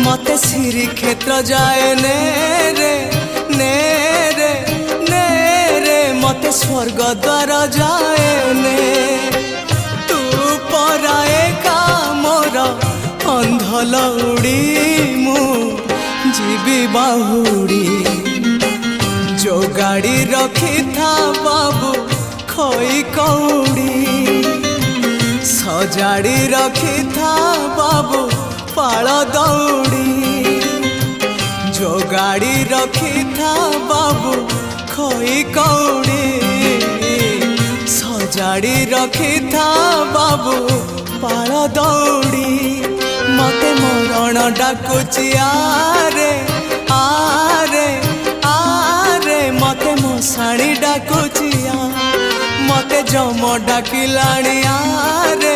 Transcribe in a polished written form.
मते श्री क्षेत्र जाए ने रे ने रे ने रे मते स्वर्ग द्वार जाए ने तू पराए का मोर अंधलौड़ी मु जीवी बाहुड़ी जो गाड़ी रखी था बाबू खोई कौड़ी सजाड़ी रखी था बाबू पाल दौड़ी जो गाड़ी रखी था बाबू खोई कौड़ी सजाड़ी रखी था बाबू पाल दौड़ी मते मरण डाकुची आरे आरे आरे मते मशाणी डाकुची मते जम डाकिलाणी आरे